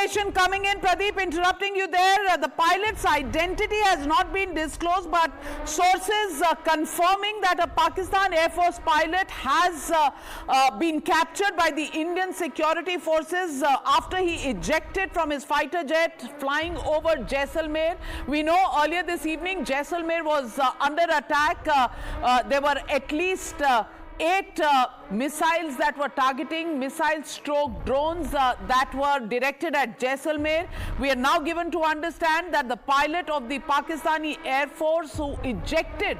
information coming in, Pradeep, interrupting you there. The pilot's identity has not been disclosed, but sources confirming that a Pakistan Air Force pilot has been captured by the Indian security forces after he ejected from his fighter jet flying over Jaisalmer. We know earlier this evening Jaisalmer was under attack. There were at least 8 missiles that were targeting, missile-stroke drones that were directed at Jaisalmer. We are now given to understand that the pilot of the Pakistani Air Force who ejected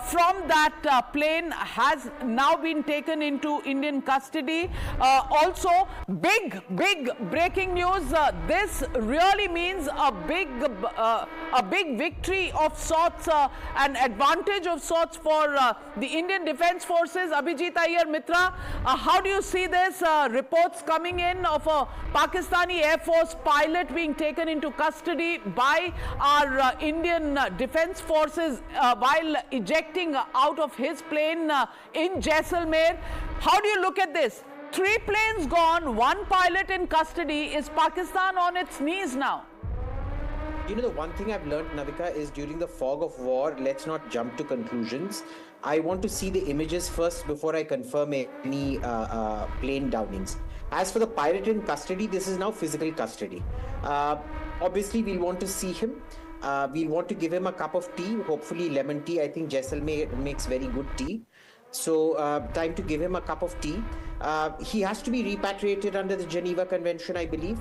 from that plane has now been taken into Indian custody. Also, big breaking news. This really means a big victory of sorts, an advantage of sorts for the Indian Defence Forces. Abhijit Iyer, Mitra, how do you see this? Reports coming in of a Pakistani Air Force pilot being taken into custody by our Indian Defence Forces while ejecting out of his plane in Jaisalmer. How do you look at this? 3 planes gone, 1 pilot in custody. Is Pakistan on its knees now? You know, the one thing I've learned, Navika, is during the fog of war, let's not jump to conclusions. I want to see the images first before I confirm any plane downings. As for the pilot in custody, this is now physical custody. Obviously, we'll want to see him. We'll want to give him a cup of tea, hopefully lemon tea. I think Jaisalmer makes very good tea. So time to give him a cup of tea. He has to be repatriated under the Geneva Convention, I believe.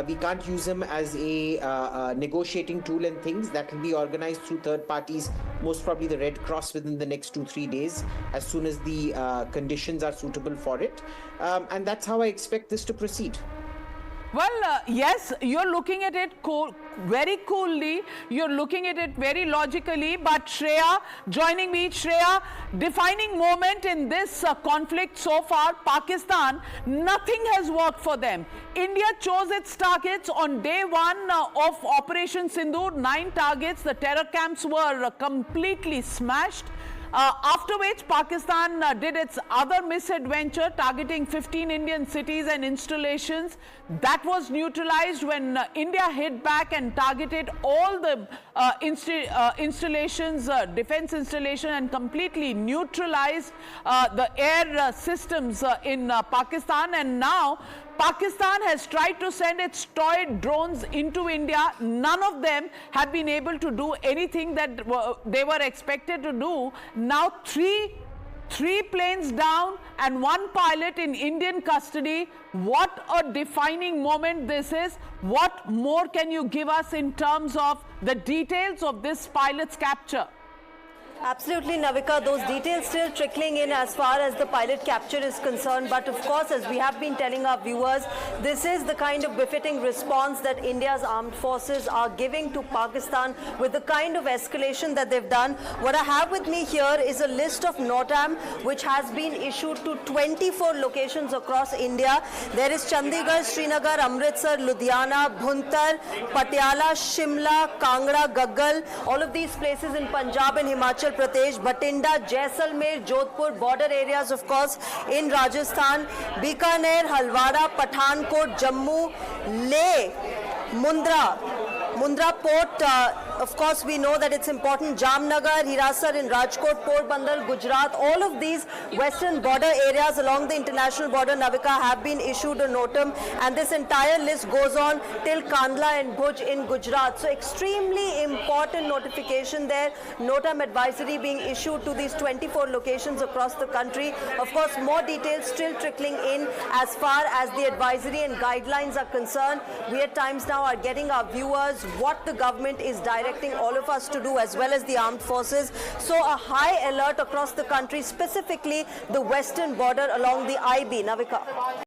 We can't use him as a negotiating tool and things. That will be organized through third parties, most probably the Red Cross within the next 2-3 days, as soon as the conditions are suitable for it. And that's how I expect this to proceed. Well, yes, you're looking at it very coolly, you're looking at it very logically, but Shreya, joining me, Shreya, defining moment in this conflict so far, Pakistan, nothing has worked for them. India chose its targets on day 1 of Operation Sindoor, 9 targets, the terror camps were completely smashed. After which Pakistan did its other misadventure, targeting 15 Indian cities and installations. That was neutralized when India hit back and targeted all the installations, defense installation, and completely neutralized the air systems in Pakistan. And now Pakistan has tried to send its toy drones into India. None of them have been able to do anything that they were expected to do. Now three planes down and 1 pilot in Indian custody. What a defining moment this is. What more can you give us in terms of the details of this pilot's capture? Absolutely, Navika. Those details still trickling in as far as the pilot capture is concerned. But of course, as we have been telling our viewers, this is the kind of befitting response that India's armed forces are giving to Pakistan with the kind of escalation that they've done. What I have with me here is a list of NOTAM which has been issued to 24 locations across India. There is Chandigarh, Srinagar, Amritsar, Ludhiana, Bhuntar, Patiala, Shimla, Kangra, Gaggal, all of these places in Punjab and Himachal Pradesh, Batinda, Jaisalmer, Jodhpur, border areas of course in Rajasthan, Bikaner, Halwara, Pathankot, Jammu, Leh, Mundra Port, of course we know that it's important, Jamnagar, Hirasar in Rajkot, Porbandar, Gujarat, all of these western border areas along the international border, Navika, have been issued a NOTAM, and this entire list goes on till Kandla and Bhuj in Gujarat. So extremely important notification there, NOTAM advisory being issued to these 24 locations across the country. Of course, more details still trickling in as far as the advisory and guidelines are concerned. We at times now are getting our viewers what the government is directing all of us to do, as well as the armed forces. So a high alert across the country, specifically the western border along the IB. Navika.